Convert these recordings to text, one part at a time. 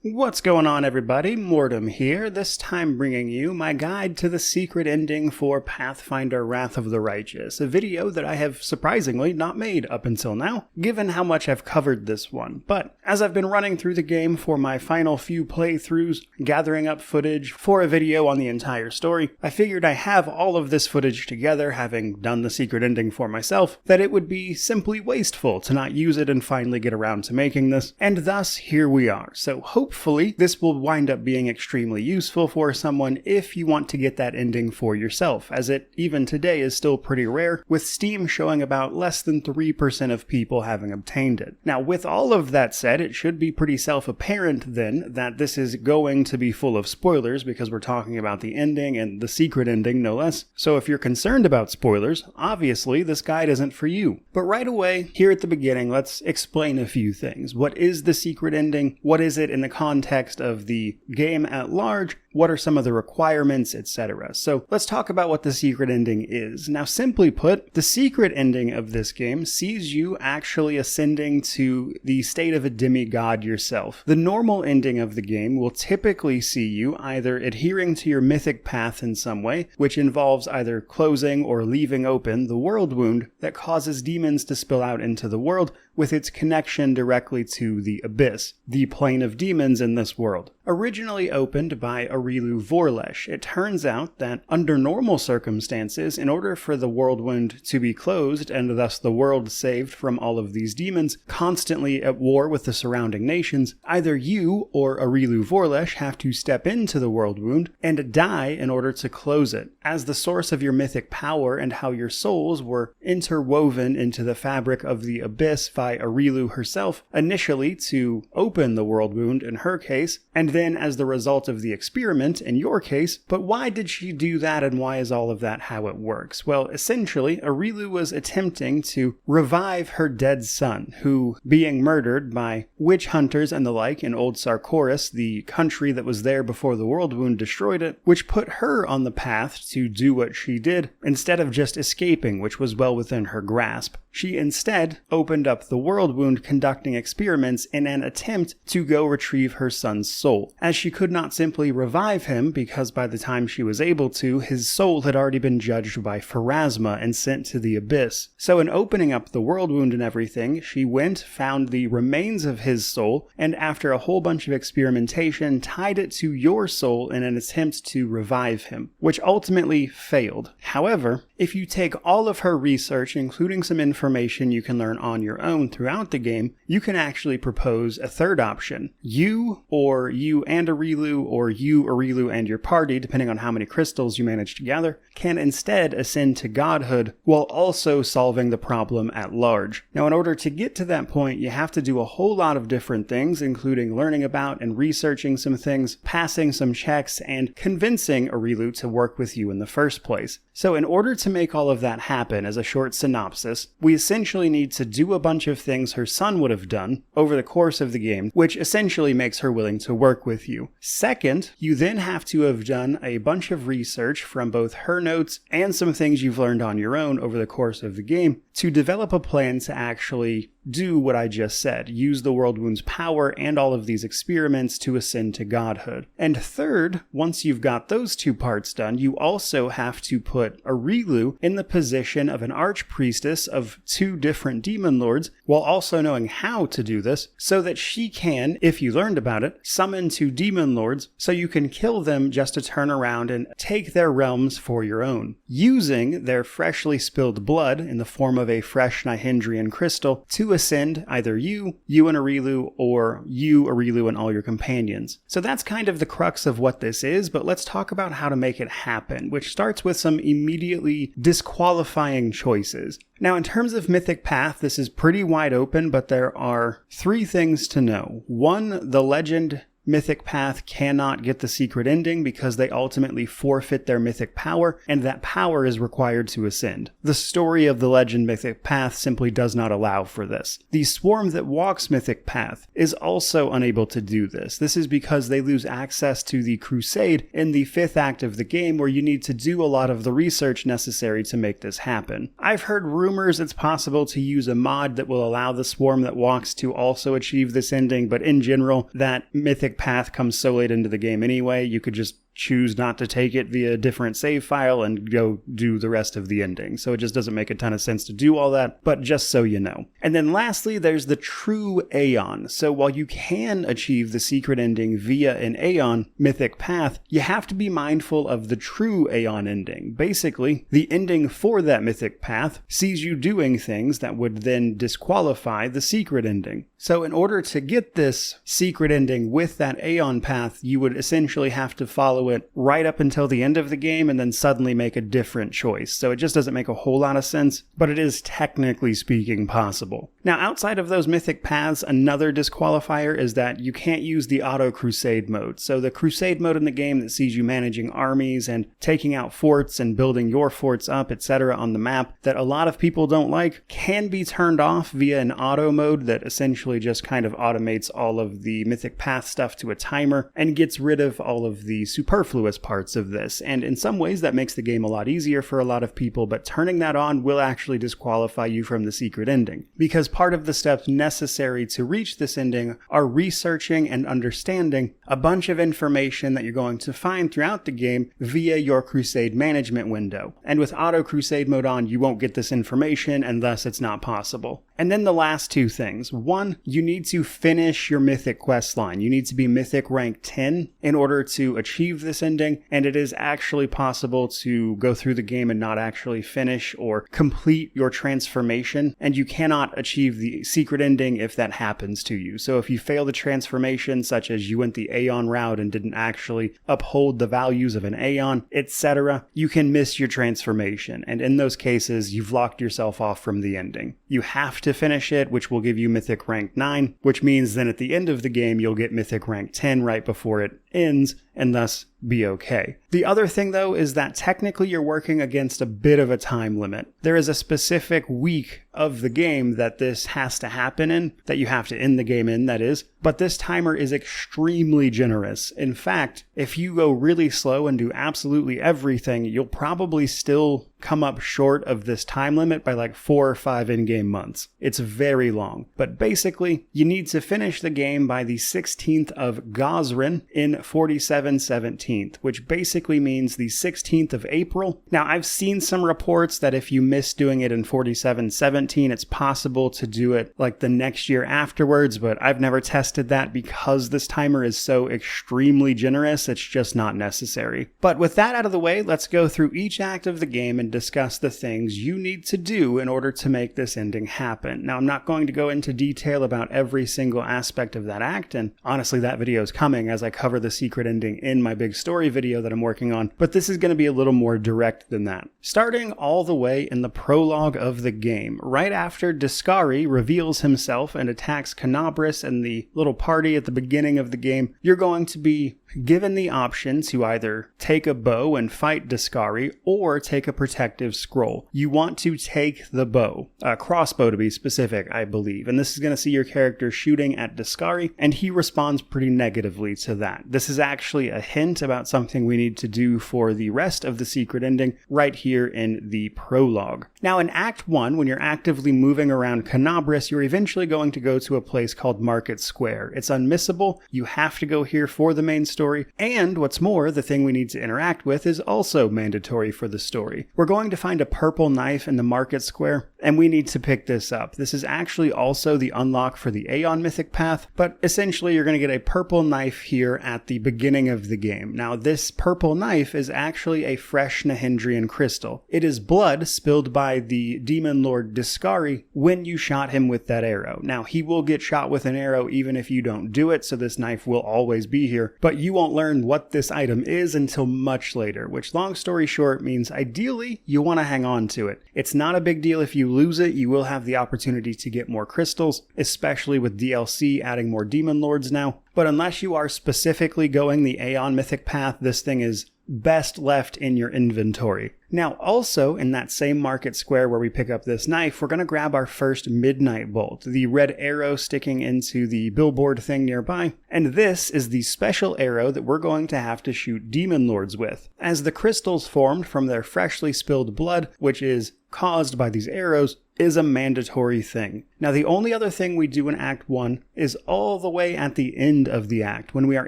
What's going on, everybody? Mortem here, this time bringing you my guide to the secret ending for Pathfinder Wrath of the Righteous, a video that I have surprisingly not made up until now, given how much I've covered this one. But as I've been running through the game for my final few playthroughs, gathering up footage for a video on the entire story, I figured I have all of this footage together, having done the secret ending for myself, that it would be simply wasteful to not use it and finally get around to making this, and thus here we are. So hopefully this will wind up being extremely useful for someone if you want to get that ending for yourself, as it even today is still pretty rare, with Steam showing about less than 3% of people having obtained it. Now, with all of that said, it should be pretty self-apparent then that this is going to be full of spoilers because we're talking about the ending and the secret ending, no less. So if you're concerned about spoilers, obviously this guide isn't for you. But right away, here at the beginning, let's explain a few things. What is the secret ending? What is it in the context of the game at large? What are some of the requirements, etc.? So let's talk about what the secret ending is. Now, simply put, the secret ending of this game sees you actually ascending to the state of a demigod yourself. The normal ending of the game will typically see you either adhering to your mythic path in some way, which involves either closing or leaving open the world wound that causes demons to spill out into the world with its connection directly to the abyss, the plane of demons in this world. Originally opened by Arilu Vorlesh, it turns out that under normal circumstances, in order for the world wound to be closed and thus the world saved from all of these demons constantly at war with the surrounding nations, either you or Arilu Vorlesh have to step into the world wound and die in order to close it. As the source of your mythic power and how your souls were interwoven into the fabric of the abyss by Arilu herself, initially to open the world wound in her case, and then as the result of the experiment in your case. But why did she do that, and why is all of that how it works? Well, essentially, Arilu was attempting to revive her dead son, who, being murdered by witch hunters and the like in Old Sarkoris, the country that was there before the world wound destroyed it, which put her on the path to do what she did, instead of just escaping, which was well within her grasp. She instead opened up the world wound, conducting experiments in an attempt to go retrieve her son's soul, as she could not simply revive him because by the time she was able to, his soul had already been judged by Pharasma and sent to the abyss. So in opening up the world wound and everything, she went, found the remains of his soul, and after a whole bunch of experimentation, tied it to your soul in an attempt to revive him, which ultimately failed. However, if you take all of her research, including some information you can learn on your own throughout the game, you can actually propose a third option. You, or you and Arilu, or you, Arilu, and your party, depending on how many crystals you manage to gather, can instead ascend to godhood while also solving the problem at large. Now, in order to get to that point, you have to do a whole lot of different things, including learning about and researching some things, passing some checks, and convincing Arilu to work with you in the first place. So in order to make all of that happen, as a short synopsis, we essentially need to do a bunch of things her son would have done over the course of the game, which essentially makes her willing to work with you. Second, you then have to have done a bunch of research from both her notes and some things you've learned on your own over the course of the game to develop a plan to actually do what I just said, use the world wound's power and all of these experiments to ascend to godhood. And third, once you've got those two parts done, you also have to put Arilu in the position of an archpriestess of two different demon lords, while also knowing how to do this, so that she can, if you learned about it, summon two demon lords so you can kill them just to turn around and take their realms for your own, using their freshly spilled blood in the form of a fresh Nihindrian crystal to ascend either you and Arilu, or you, Arilu, and all your companions. So that's kind of the crux of what this is, but let's talk about how to make it happen, which starts with some immediately disqualifying choices. Now, in terms of Mythic Path, this is pretty wide open, but there are 3 things to know. 1, the legend Mythic Path cannot get the secret ending because they ultimately forfeit their mythic power, and that power is required to ascend. The story of the legend Mythic Path simply does not allow for this. The swarm that walks Mythic Path is also unable to do this. This is because they lose access to the Crusade in the 5th act of the game, where you need to do a lot of the research necessary to make this happen. I've heard rumors it's possible to use a mod that will allow the swarm that walks to also achieve this ending, but in general, that Mythic mythic path comes so late into the game anyway, you could just choose not to take it via a different save file and go do the rest of the ending. So it just doesn't make a ton of sense to do all that, but just so you know. And then lastly, there's the true Aeon. So while you can achieve the secret ending via an Aeon mythic path, you have to be mindful of the true Aeon ending. Basically, the ending for that mythic path sees you doing things that would then disqualify the secret ending. So in order to get this secret ending with that Aeon path, you would essentially have to follow it right up until the end of the game and then suddenly make a different choice. So it just doesn't make a whole lot of sense, but it is technically speaking possible. Now, outside of those mythic paths, another disqualifier is that you can't use the auto crusade mode. So the crusade mode in the game that sees you managing armies and taking out forts and building your forts up, etc. on the map that a lot of people don't like can be turned off via an auto mode that essentially just kind of automates all of the mythic path stuff to a timer and gets rid of all of the superfluous parts of this. And in some ways that makes the game a lot easier for a lot of people, but turning that on will actually disqualify you from the secret ending, because part of the steps necessary to reach this ending are researching and understanding a bunch of information that you're going to find throughout the game via your crusade management window. And with auto crusade mode on, you won't get this information and thus it's not possible. And then the last two things. One, you need to finish your mythic quest line. You need to be mythic rank 10 in order to achieve this ending, and it is actually possible to go through the game and not actually finish or complete your transformation, and you cannot achieve the secret ending if that happens to you. So if you fail the transformation, such as you went the Aeon route and didn't actually uphold the values of an Aeon, etc., you can miss your transformation, and in those cases, you've locked yourself off from the ending. You have to finish it, which will give you mythic rank 9, which means then at the end of the game, you'll get mythic rank 10 right before it ends, and thus be okay. The other thing though is that technically you're working against a bit of a time limit. There is a specific week of the game that this has to happen in, that you have to end the game in, that is, but this timer is extremely generous. In fact, if you go really slow and do absolutely everything, you'll probably still come up short of this time limit by like 4 or 5 in-game months. It's very long. But basically, you need to finish the game by the 16th of Gosrin in 4717th, which basically means the 16th of April. Now, I've seen some reports that if you miss doing it in 4717, it's possible to do it like the next year afterwards, but I've never tested that because this timer is so extremely generous, it's just not necessary. But with that out of the way, let's go through each act of the game and discuss the things you need to do in order to make this ending happen. Now, I'm not going to go into detail about every single aspect of that act, and honestly, that video is coming as I cover the secret ending in my big story video that I'm working on, but this is going to be a little more direct than that. Starting all the way in the prologue of the game, right after Disqualifiers reveals himself and attacks Canabris and the little party at the beginning of the game, you're going to be given the option to either take a bow and fight Disqualifiers or take a protective scroll. You want to take the bow, a crossbow to be specific, I believe, and this is going to see your character shooting at Disqualifiers, and he responds pretty negatively to that. This is actually a hint about something we need to do for the rest of the secret ending right here in the prologue. Now, in Act 1, when you're actively moving around Canabris, you're eventually going to go to a place called Market Square. It's unmissable. You have to go here for the main story, and what's more, the thing we need to interact with is also mandatory for the story. We're going to find a purple knife in the Market Square, and we need to pick this up. This is actually also the unlock for the Aeon Mythic Path, but essentially you're going to get a purple knife here at the beginning of the game. Now, this purple knife is actually a fresh Nahindrian crystal. It is blood spilled by the Demon Lord Disqualifiers when you shot him with that arrow. Now, he will get shot with an arrow even if you don't do it, so this knife will always be here, but you won't learn what this item is until much later, which, long story short, means ideally you want to hang on to it. It's not a big deal if you lose it. You will have the opportunity to get more crystals, especially with DLC adding more Demon Lords now. But unless you are specifically going the Aeon Mythic Path, this thing is best left in your inventory. Now, also in that same Market Square where we pick up this knife, we're going to grab our first Midnight Bolt, the red arrow sticking into the billboard thing nearby. And this is the special arrow that we're going to have to shoot Demon Lords with. As the crystals formed from their freshly spilled blood, which is caused by these arrows, is a mandatory thing. Now, the only other thing we do in Act 1 is all the way at the end of the act, when we are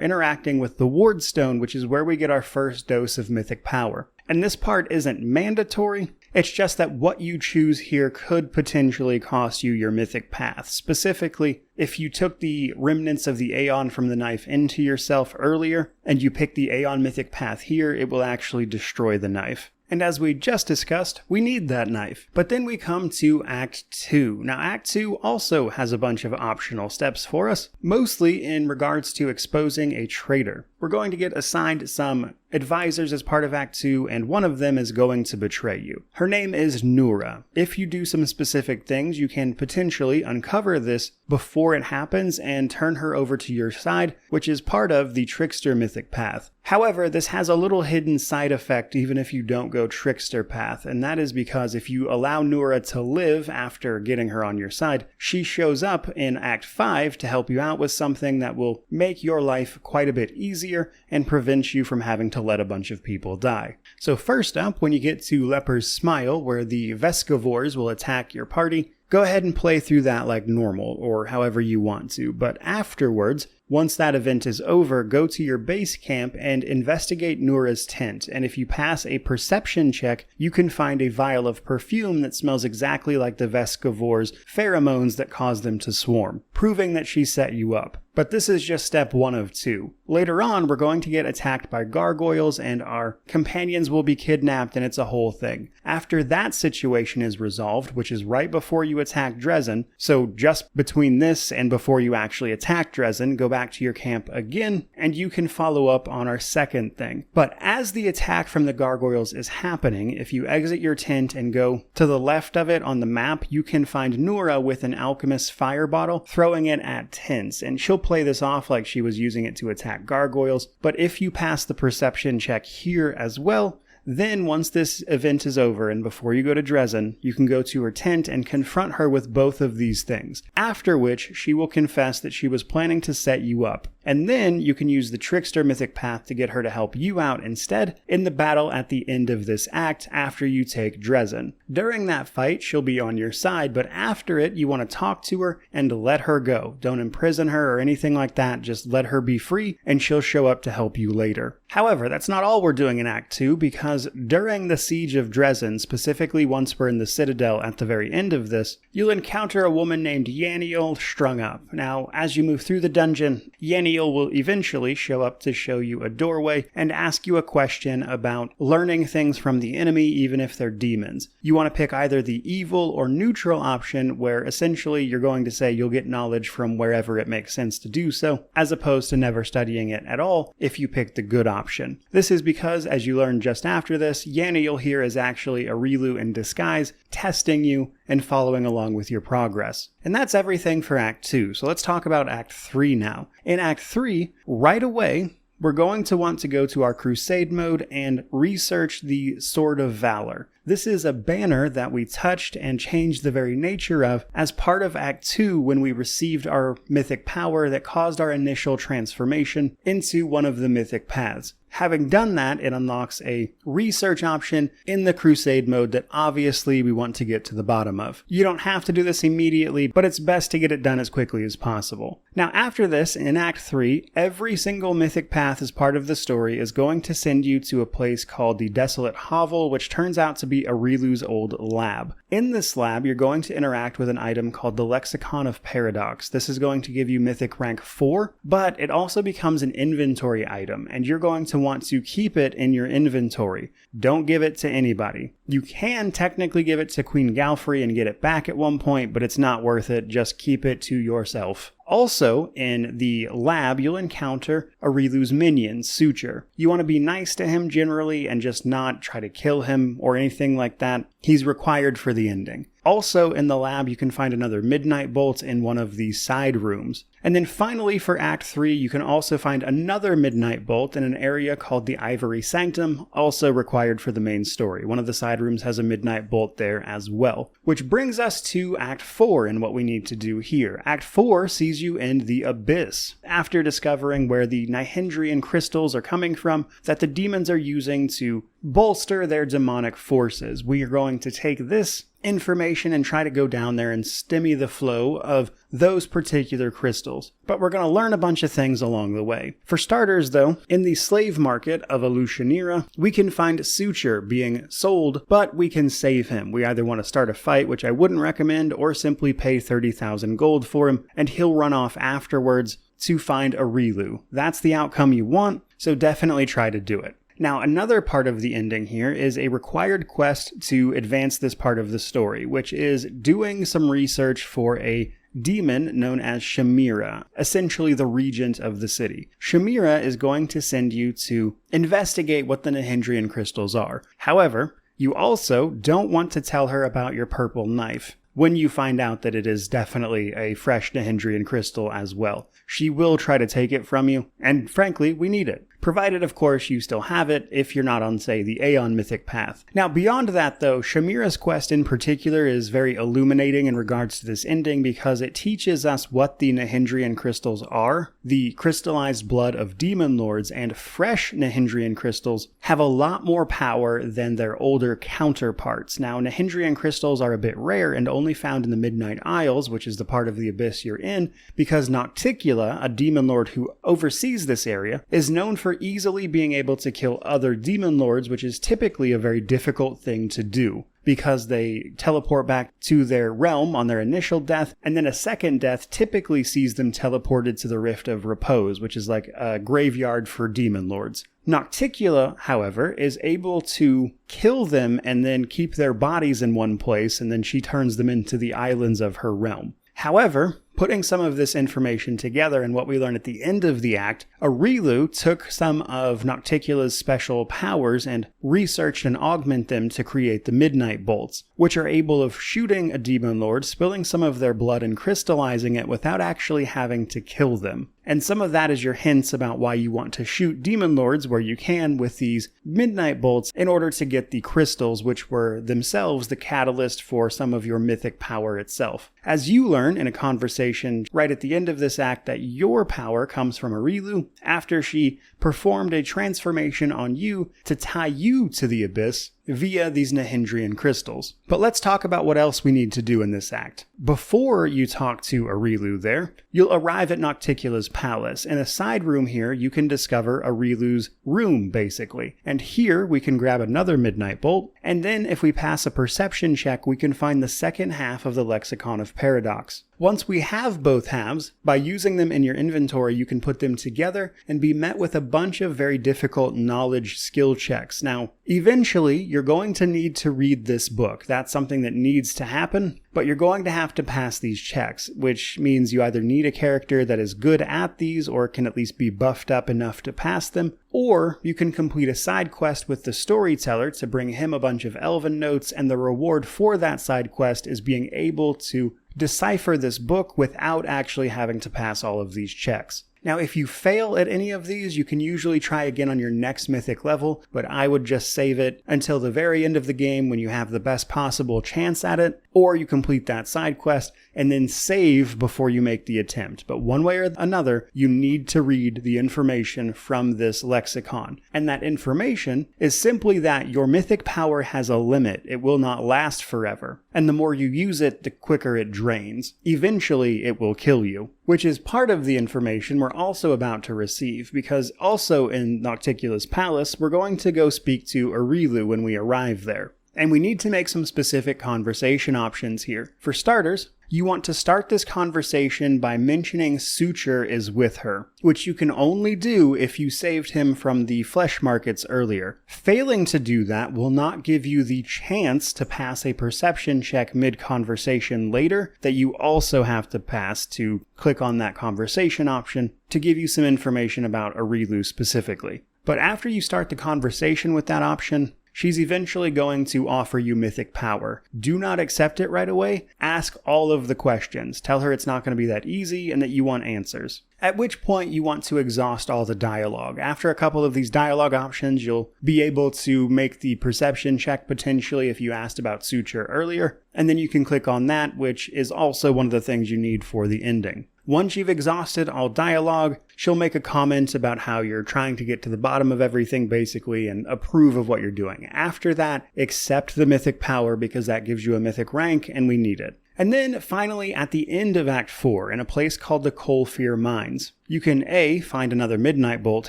interacting with the Ward Stone, which is where we get our first dose of mythic power. And this part isn't mandatory, it's just that what you choose here could potentially cost you your mythic path. Specifically, if you took the remnants of the Aeon from the knife into yourself earlier, and you pick the Aeon mythic path here, it will actually destroy the knife. And as we just discussed, we need that knife. But then we come to Act 2. Now, Act 2 also has a bunch of optional steps for us, mostly in regards to exposing a traitor. We're going to get assigned some advisors as part of Act 2, and one of them is going to betray you. Her name is Nura. If you do some specific things, you can potentially uncover this before it happens and turn her over to your side, which is part of the Trickster mythic path. However, this has a little hidden side effect even if you don't go Trickster path, and that is because if you allow Nura to live after getting her on your side, she shows up in Act 5 to help you out with something that will make your life quite a bit easier and prevent you from having to let a bunch of people die. So first up, when you get to Leper's Smile, where the Vescivores will attack your party, go ahead and play through that like normal, or however you want to, but afterwards, once that event is over, go to your base camp and investigate Nura's tent, and if you pass a perception check, you can find a vial of perfume that smells exactly like the Vescivores' pheromones that cause them to swarm, proving that she set you up. But this is just step 1 of 2. Later on, we're going to get attacked by gargoyles and our companions will be kidnapped, and it's a whole thing. After that situation is resolved, which is right before you attack Dresden, so just between this and before you actually attack Dresden, go back to your camp again, and you can follow up on our second thing. But as the attack from the gargoyles is happening, if you exit your tent and go to the left of it on the map, you can find Nura with an alchemist's fire bottle, throwing it at tents, and she'll play this off like she was using it to attack gargoyles. But if you pass the perception check here as well, then once this event is over and before you go to Dresden, you can go to her tent and confront her with both of these things, after which she will confess that she was planning to set you up. And then you can use the Trickster mythic path to get her to help you out instead in the battle at the end of this act after you take Dresden. During that fight, she'll be on your side, but after it, you want to talk to her and let her go. Don't imprison her or anything like that, just let her be free and she'll show up to help you later. However, that's not all we're doing in Act 2, because during the Siege of Dresden, specifically once we're in the Citadel at the very end of this, you'll encounter a woman named Yaniel strung up. Now, as you move through the dungeon, Yaniel will eventually show up to show you a doorway and ask you a question about learning things from the enemy, even if they're demons. You want to pick either the evil or neutral option, where essentially you're going to say you'll get knowledge from wherever it makes sense to do so, as opposed to never studying it at all if you pick the good option. This is because, as you learn just after this, Yaniel here is actually a Relu in disguise, testing you and following along with your progress. And that's everything for Act 2, so let's talk about Act 3 now. In Act 3, right away, we're going to want to go to our Crusade mode and research the Sword of Valor. This is a banner that we touched and changed the very nature of as part of Act 2 when we received our mythic power that caused our initial transformation into one of the mythic paths. Having done that, it unlocks a research option in the Crusade mode that obviously we want to get to the bottom of. You don't have to do this immediately, but it's best to get it done as quickly as possible. Now after this, in Act 3, every single mythic path as part of the story is going to send you to a place called the Desolate Hovel, which turns out to be a Relu's old lab. In this lab, you're going to interact with an item called the Lexicon of Paradox. This is going to give you mythic rank 4, but it also becomes an inventory item, and you're going to want to keep it in your inventory. Don't give it to anybody. You can technically give it to Queen Galfrey and get it back at one point, but it's not worth it. Just keep it to yourself. Also, in the lab, you'll encounter a Relu's minion, Suture. You want to be nice to him generally and just not try to kill him or anything like that. He's required for the ending. Also, in the lab, you can find another Midnight Bolt in one of the side rooms. And then finally, for Act 3, you can also find another Midnight Bolt in an area called the Ivory Sanctum, also required for the main story. One of the side rooms has a Midnight Bolt there as well. Which brings us to Act 4 and what we need to do here. Act 4 sees you in the Abyss, after discovering where the Nihindrian crystals are coming from that the demons are using to bolster their demonic forces. We are going to take this information and try to go down there and stymie the flow of those particular crystals. But we're going to learn a bunch of things along the way. For starters, though, in the slave market of Alushanira, we can find Suture being sold, but we can save him. We either want to start a fight, which I wouldn't recommend, or simply pay 30,000 gold for him, and he'll run off afterwards to find a Rilu. That's the outcome you want, so definitely try to do it. Now, another part of the ending here is a required quest to advance this part of the story, which is doing some research for a demon known as Shamira, essentially the regent of the city. Shamira is going to send you to investigate what the Nahindrian crystals are. However, you also don't want to tell her about your purple knife when you find out that it is definitely a fresh Nahindrian crystal as well. She will try to take it from you, and frankly, we need it. Provided, of course, you still have it if you're not on, say, the Aeon Mythic Path. Now, beyond that, though, Shamira's quest in particular is very illuminating in regards to this ending because it teaches us what the Nahindrian crystals are. The crystallized blood of demon lords and fresh Nahindrian crystals have a lot more power than their older counterparts. Now, Nahindrian crystals are a bit rare and only found in the Midnight Isles, which is the part of the abyss you're in, because Nocticula, a demon lord who oversees this area, is known for easily being able to kill other demon lords, which is typically a very difficult thing to do because they teleport back to their realm on their initial death, and then a second death typically sees them teleported to the Rift of Repose, which is like a graveyard for demon lords. Nocticula, however, is able to kill them and then keep their bodies in one place, and then she turns them into the islands of her realm. However, putting some of this information together and what we learn at the end of the act, Arilu took some of Nocticula's special powers and researched and augmented them to create the Midnight Bolts, which are able of shooting a demon lord, spilling some of their blood and crystallizing it without actually having to kill them. And some of that is your hints about why you want to shoot demon lords where you can with these Midnight Bolts in order to get the crystals, which were themselves the catalyst for some of your mythic power itself. As you learn in a conversation right at the end of this act that your power comes from Arilu after she performed a transformation on you to tie you to the abyss via these Nahindrian crystals. But let's talk about what else we need to do in this act. Before you talk to Arilu there, you'll arrive at Nocticula's palace. In a side room here, you can discover Arilu's room, basically. And here, we can grab another Midnight Bolt, and then if we pass a perception check, we can find the second half of the Lexicon of Paradox. Once we have both halves, by using them in your inventory, you can put them together and be met with a bunch of very difficult knowledge skill checks. Now, eventually, you're going to need to read this book. That's something that needs to happen, but you're going to have to pass these checks, which means you either need a character that is good at these or can at least be buffed up enough to pass them, or you can complete a side quest with the storyteller to bring him a bunch of elven notes, and the reward for that side quest is being able to decipher this book without actually having to pass all of these checks. Now, if you fail at any of these, you can usually try again on your next mythic level, but I would just save it until the very end of the game when you have the best possible chance at it, or you complete that side quest and then save before you make the attempt. But one way or another, you need to read the information from this lexicon. And that information is simply that your mythic power has a limit. It will not last forever. And the more you use it, the quicker it drains. Eventually, it will kill you, which is part of the information we're also about to receive, because also in Nocticula's palace, we're going to go speak to Arilu when we arrive there. And we need to make some specific conversation options here. For starters, you want to start this conversation by mentioning Suture is with her, which you can only do if you saved him from the flesh markets earlier. Failing to do that will not give you the chance to pass a perception check mid-conversation later that you also have to pass to click on that conversation option to give you some information about Arilu specifically. But after you start the conversation with that option, she's eventually going to offer you mythic power. Do not accept it right away. Ask all of the questions. Tell her it's not going to be that easy and that you want answers. At which point you want to exhaust all the dialogue. After a couple of these dialogue options, you'll be able to make the perception check potentially if you asked about Suture earlier, and then you can click on that, which is also one of the things you need for the ending. Once you've exhausted all dialogue, she'll make a comment about how you're trying to get to the bottom of everything basically and approve of what you're doing. After that, accept the mythic power because that gives you a mythic rank and we need it. And then finally at the end of Act 4, in a place called the Coalfear Mines, you can A, find another Midnight Bolt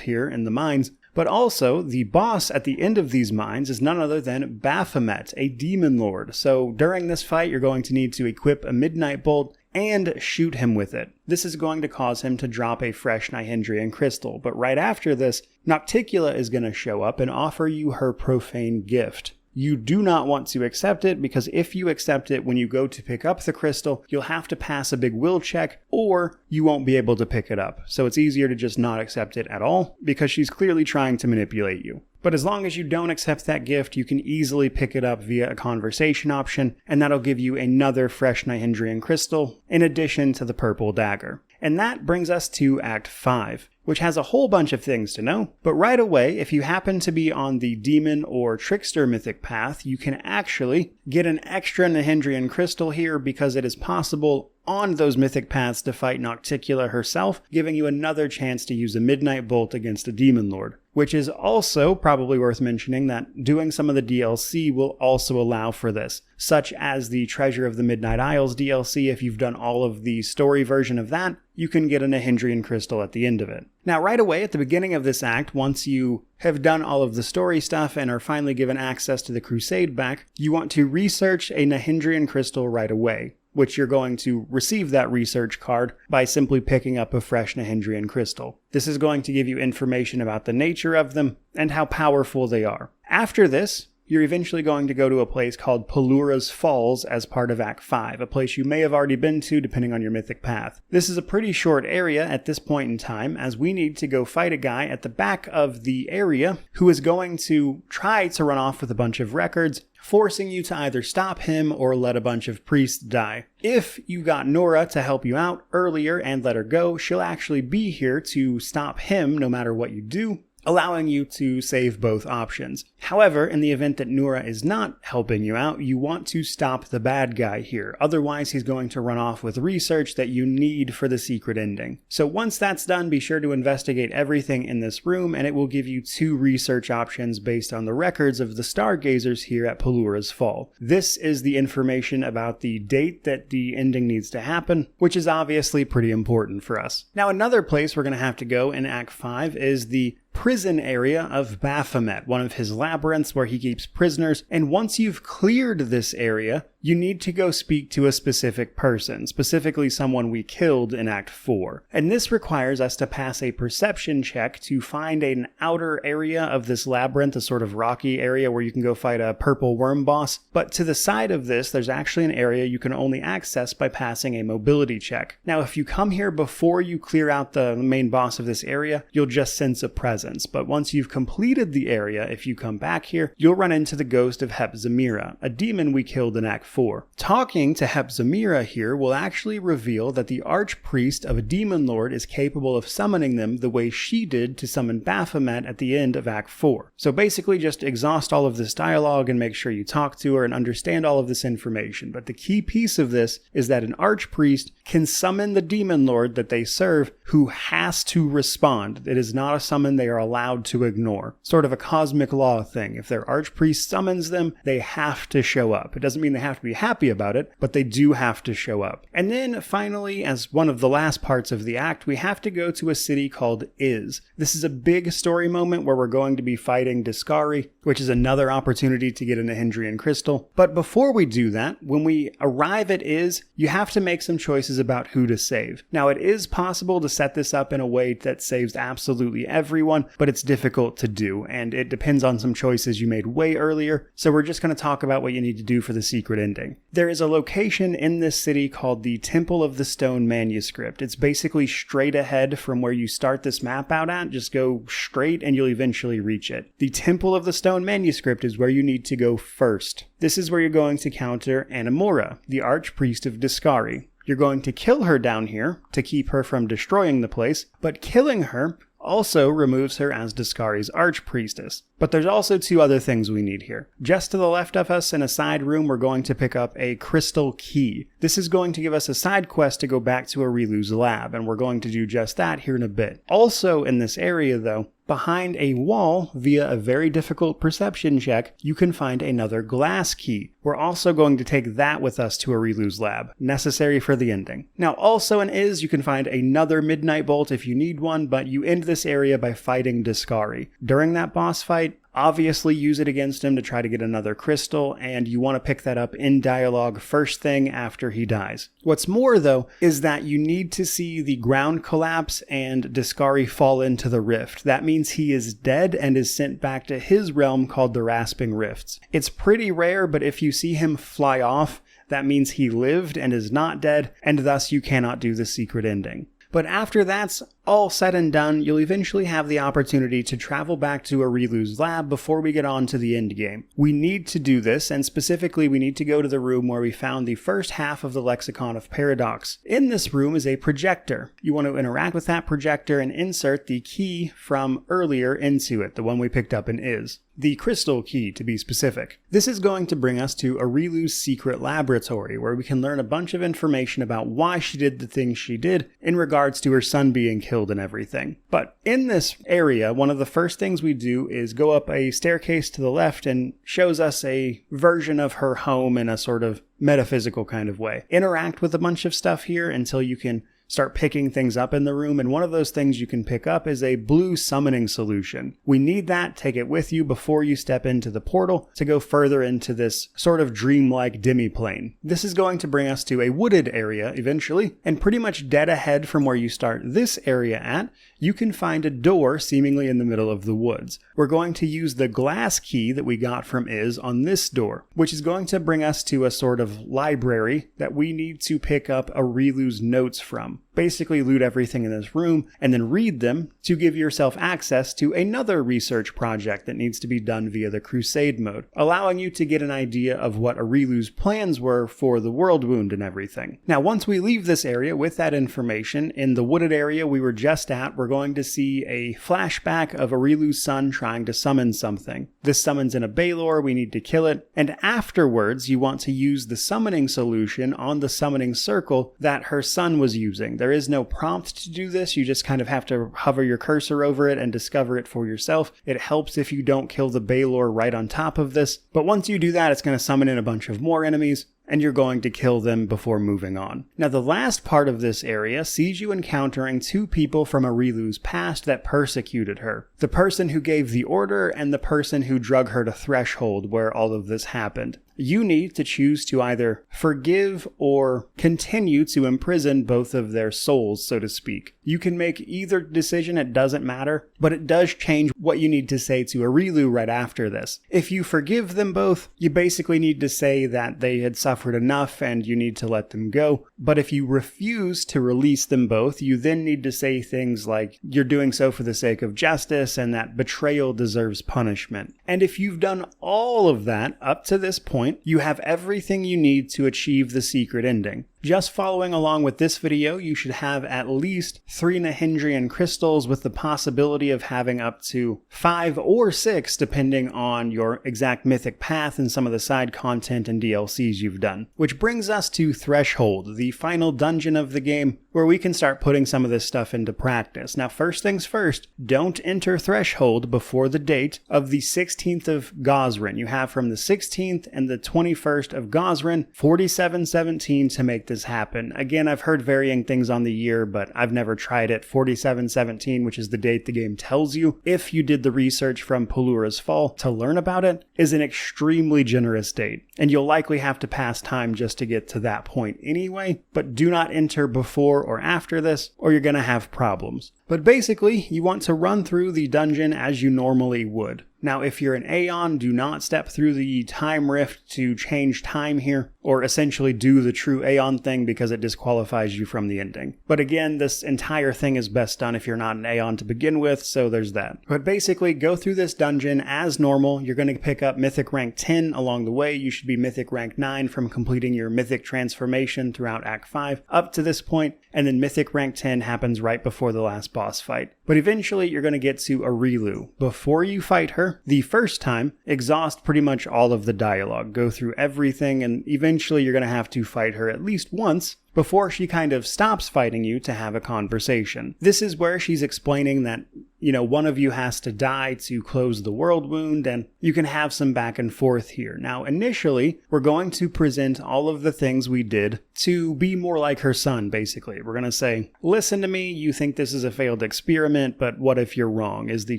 here in the mines, but also the boss at the end of these mines is none other than Baphomet, a demon lord. So during this fight, you're going to need to equip a Midnight Bolt and shoot him with it. This is going to cause him to drop a fresh Nihindrian crystal, but right after this, Nocticula is going to show up and offer you her profane gift. You do not want to accept it because if you accept it when you go to pick up the crystal, you'll have to pass a big will check or you won't be able to pick it up. So it's easier to just not accept it at all because she's clearly trying to manipulate you. But as long as you don't accept that gift, you can easily pick it up via a conversation option, and that'll give you another fresh Nihindrian crystal in addition to the purple dagger. And that brings us to Act 5, which has a whole bunch of things to know. But right away, if you happen to be on the Demon or Trickster mythic path, you can actually get an extra Nihindrian crystal here because it is possible on those mythic paths to fight Nocticula herself, giving you another chance to use a Midnight Bolt against a Demon Lord. Which is also probably worth mentioning that doing some of the DLC will also allow for this, such as the Treasure of the Midnight Isles DLC. If you've done all of the story version of that, you can get a Nihindrian crystal at the end of it. Now right away at the beginning of this act, once you have done all of the story stuff and are finally given access to the Crusade back, you want to research a Nihindrian crystal right away, which you're going to receive that research card by simply picking up a fresh Nihindrian crystal. This is going to give you information about the nature of them and how powerful they are. After this, you're eventually going to go to a place called Pelura's Falls as part of Act 5, a place you may have already been to depending on your mythic path. This is a pretty short area at this point in time, as we need to go fight a guy at the back of the area who is going to try to run off with a bunch of records, forcing you to either stop him or let a bunch of priests die. If you got Nora to help you out earlier and let her go, she'll actually be here to stop him no matter what you do, allowing you to save both options. However, in the event that Nura is not helping you out, you want to stop the bad guy here. Otherwise, he's going to run off with research that you need for the secret ending. So once that's done, be sure to investigate everything in this room, and it will give you 2 research options based on the records of the Stargazers here at Pelura's Fall. This is the information about the date that the ending needs to happen, which is obviously pretty important for us. Now, another place we're going to have to go in Act 5 is the prison area of Baphomet, one of his labyrinths where he keeps prisoners, and once you've cleared this area, you need to go speak to a specific person, specifically someone we killed in Act 4. And this requires us to pass a perception check to find an outer area of this labyrinth, a sort of rocky area where you can go fight a purple worm boss. But to the side of this, there's actually an area you can only access by passing a mobility check. Now, if you come here before you clear out the main boss of this area, you'll just sense a presence. But once you've completed the area, if you come back here, you'll run into the ghost of Hepzamira, a demon we killed in Act 4. Talking to Hepzamira here will actually reveal that the archpriest of a demon lord is capable of summoning them the way she did to summon Baphomet at the end of Act 4. So basically just exhaust all of this dialogue and make sure you talk to her and understand all of this information. But the key piece of this is that an archpriest can summon the demon lord that they serve, who has to respond. It is not a summon they are allowed to ignore. Sort of a cosmic law thing. If their archpriest summons them, they have to show up. It doesn't mean they have to be happy about it, but they do have to show up. And then finally, as one of the last parts of the act, we have to go to a city called Iz. This is a big story moment where we're going to be fighting Disqualifiers, which is another opportunity to get a Nihindrian crystal. But before we do that, when we arrive at Iz, you have to make some choices about who to save. Now, it is possible to set this up in a way that saves absolutely everyone, but it's difficult to do, and it depends on some choices you made way earlier, so we're just going to talk about what you need to do for the secret ending. There is a location in this city called the Temple of the Stone Manuscript. It's basically straight ahead from where you start this map out at. Just go straight and you'll eventually reach it. The Temple of the Stone Manuscript is where you need to go first. This is where you're going to counter Anamora, the archpriest of Disqualifiers. You're going to kill her down here to keep her from destroying the place, but killing her also removes her as Discari's Archpriestess. But there's also 2 other things we need here. Just to the left of us in a side room, we're going to pick up a crystal key. This is going to give us a side quest to go back to Arilu's lab, and we're going to do just that here in a bit. Also in this area though, behind a wall, via a very difficult perception check, you can find another glass key. We're also going to take that with us to Arilu's lab, necessary for the ending. Now also in Is, you can find another Midnight Bolt if you need one, but you end this area by fighting Discari. During that boss fight, obviously use it against him to try to get another crystal, and you want to pick that up in dialogue first thing after he dies. What's more though, is that you need to see the ground collapse and Discari fall into the rift. That means he is dead and is sent back to his realm called the Rasping Rifts. It's pretty rare, but if you see him fly off, that means he lived and is not dead, and thus you cannot do the secret ending. But after that's all said and done, you'll eventually have the opportunity to travel back to Arilu's lab before we get on to the end game. We need to do this, and specifically we need to go to the room where we found the first half of the Lexicon of Paradox. In this room is a projector. You want to interact with that projector and insert the key from earlier into it, the one we picked up in Is. The crystal key, to be specific. This is going to bring us to Arilu's secret laboratory, where we can learn a bunch of information about why she did the things she did in regards to her son being killed and everything. But in this area, one of the first things we do is go up a staircase to the left and shows us a version of her home in a sort of metaphysical kind of way. Interact with a bunch of stuff here until you can start picking things up in the room, and one of those things you can pick up is a blue summoning solution. We need that. Take it with you before you step into the portal to go further into this sort of dreamlike demiplane. This is going to bring us to a wooded area eventually, and pretty much dead ahead from where you start this area at, you can find a door seemingly in the middle of the woods. We're going to use the glass key that we got from Is on this door, which is going to bring us to a sort of library that we need to pick up Arilu's notes from. Basically loot everything in this room and then read them to give yourself access to another research project that needs to be done via the Crusade mode, allowing you to get an idea of what Arilu's plans were for the world wound and everything. Now once we leave this area with that information, in the wooded area we were just at, we're going to see a flashback of Arilu's son trying to summon something. This summons in a Balor, we need to kill it, and afterwards you want to use the summoning solution on the summoning circle that her son was using. There is no prompt to do this, you just kind of have to hover your cursor over it and discover it for yourself. It helps if you don't kill the Balor right on top of this, but once you do that, it's going to summon in a bunch of more enemies, and you're going to kill them before moving on. Now the last part of this area sees you encountering 2 people from Arilu's past that persecuted her. The person who gave the order and the person who drug her to Threshold where all of this happened. You need to choose to either forgive or continue to imprison both of their souls, so to speak. You can make either decision, it doesn't matter, but it does change what you need to say to Arilu right after this. If you forgive them both, you basically need to say that they had suffered enough and you need to let them go. But if you refuse to release them both, you then need to say things like you're doing so for the sake of justice and that betrayal deserves punishment. And if you've done all of that up to this point, you have everything you need to achieve the secret ending. Just following along with this video, you should have at least 3 Nahindrian crystals with the possibility of having up to 5 or 6 depending on your exact mythic path and some of the side content and DLCs you've done. Which brings us to Threshold, the final dungeon of the game, where we can start putting some of this stuff into practice. Now first things first, don't enter Threshold before the date of the 16th of Gosrin. You have from the 16th and the 21st of Gosrin, 4717 to make this happen. Again, I've heard varying things on the year, but I've never tried it. 4717, which is the date the game tells you, if you did the research from Pelura's Fall to learn about it, is an extremely generous date. And you'll likely have to pass time just to get to that point anyway, but do not enter before or after this, or you're going to have problems. But basically, you want to run through the dungeon as you normally would. Now, if you're an Aeon, do not step through the time rift to change time here, or essentially do the true Aeon thing because it disqualifies you from the ending. But again, this entire thing is best done if you're not an Aeon to begin with, so there's that. But basically, go through this dungeon as normal. You're going to pick up Mythic rank 10 along the way. You should be Mythic rank 9 from completing your Mythic transformation throughout Act 5 up to this point, and then Mythic rank 10 happens right before the last boss fight. But eventually, you're going to get to Arilu. Before you fight her, the first time, exhaust pretty much all of the dialogue. Go through everything, and eventually you're going to have to fight her at least once before she kind of stops fighting you to have a conversation. This is where she's explaining that, one of you has to die to close the world wound, and you can have some back and forth here. Now, initially, we're going to present all of the things we did to be more like her son, basically. We're going to say, listen to me, you think this is a failed experiment, but what if you're wrong, is the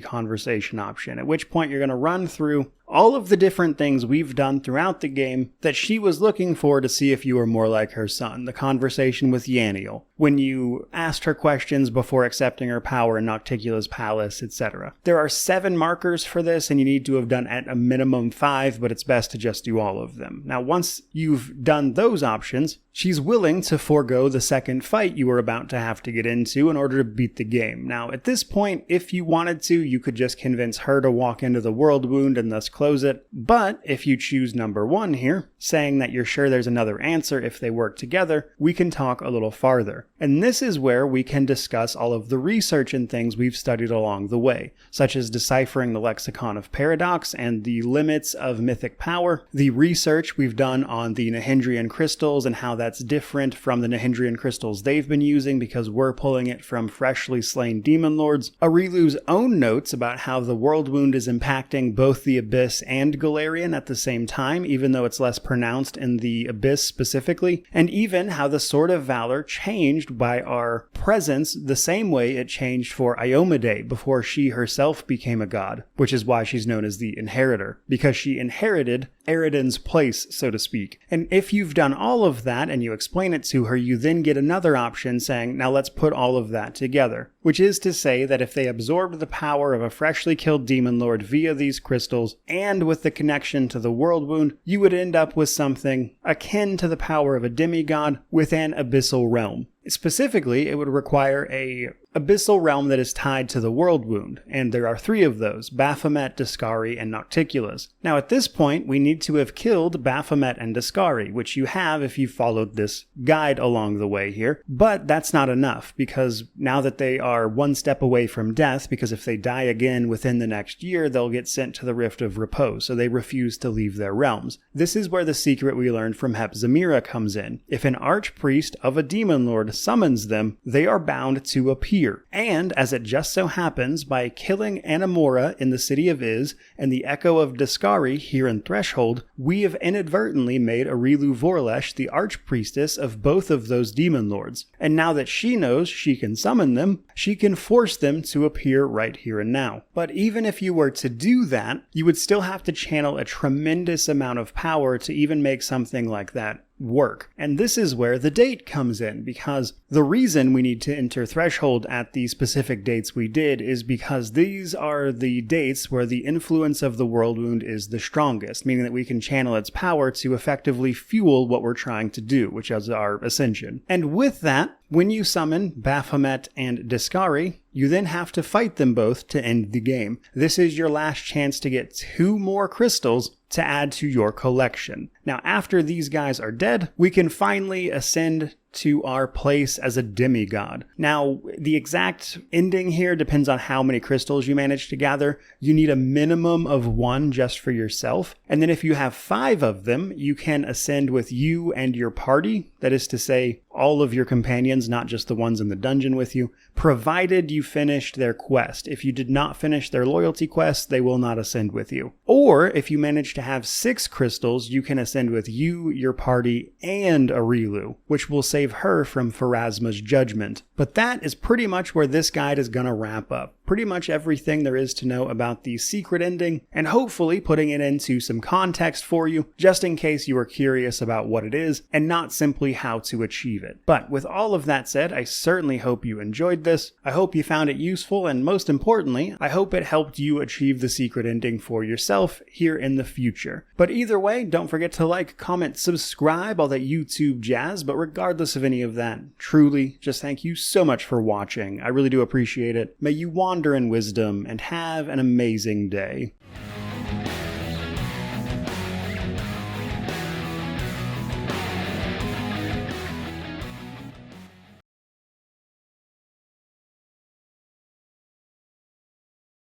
conversation option. At which point you're going to run through all of the different things we've done throughout the game that she was looking for to see if you were more like her son. The conversation with Yaniel, when you asked her questions before accepting her power in Nocticula's palace, etc. There are 7 markers for this, and you need to have done at a minimum 5, but it's best to just do all of them. Now, once you've done those options, she's willing to forego the second fight you were about to have to get into in order to beat the game. Now, at this point, if you wanted to, you could just convince her to walk into the world wound and thus close it. But if you choose number 1 here, saying that you're sure there's another answer if they work together, we can talk a little farther. And this is where we can discuss all of the research and things we've studied along the way, such as deciphering the lexicon of paradox and the limits of mythic power, the research we've done on the Nahindrian crystals and how that's different from the Nahindrian crystals they've been using because we're pulling it from freshly slain demon lords, Arilu's own notes about how the world wound is impacting both the Abyss and Galarian at the same time, even though it's less pronounced in the Abyss specifically, and even how the Sword of Valor changed by our presence the same way it changed for Iomedae before she herself became a god, which is why she's known as the Inheritor, because she inherited Eridan's place, so to speak. And if you've done all of that and you explain it to her, you then get another option saying, now let's put all of that together, which is to say that if they absorbed the power of a freshly killed demon lord via these crystals and with the connection to the world wound, you would end up with something akin to the power of a demigod with an abyssal realm. Specifically, it would require a abyssal realm that is tied to the world wound, and there are 3 of those, Baphomet, Discari, and Nocticula's. Now at this point, we need to have killed Baphomet and Discari, which you have if you followed this guide along the way here, but that's not enough, because now that they are 1 step away from death, because if they die again within the next year, they'll get sent to the Rift of Repose, so they refuse to leave their realms. This is where the secret we learned from Hepzimira comes in. If an archpriest of a demon lord summons them, they are bound to appear. And, as it just so happens, by killing Anamora in the city of Iz and the Echo of Discari here in Threshold, we have inadvertently made Arilu Vorlesh the archpriestess of both of those demon lords. And now that she knows she can summon them, she can force them to appear right here and now. But even if you were to do that, you would still have to channel a tremendous amount of power to even make something like that work. And this is where the date comes in, because the reason we need to enter Threshold at the specific dates we did is because these are the dates where the influence of the world wound is the strongest, meaning that we can channel its power to effectively fuel what we're trying to do, which is our ascension. And with that, when you summon Baphomet and Discari, you then have to fight them both to end the game. This is your last chance to get 2 more crystals to add to your collection. Now, after these guys are dead, we can finally ascend to our place as a demigod. Now, the exact ending here depends on how many crystals you manage to gather. You need a minimum of 1 just for yourself. And then if you have 5 of them, you can ascend with you and your party. That is to say, all of your companions, not just the ones in the dungeon with you, provided you finished their quest. If you did not finish their loyalty quest, they will not ascend with you. Or if you manage to have 6 crystals, you can ascend with you, your party, and Arilu, which will save her from Pharasma's judgment. But that is pretty much where this guide is going to wrap up. pretty much everything there is to know about the secret ending, and hopefully putting it into some context for you, just in case you are curious about what it is, and not simply how to achieve it. But with all of that said, I certainly hope you enjoyed this. I hope you found it useful, and most importantly, I hope it helped you achieve the secret ending for yourself here in the future. But either way, don't forget to like, comment, subscribe, all that YouTube jazz. But regardless of any of that, truly, just thank you so much for watching. I really do appreciate it. May you wander in wisdom and have an amazing day.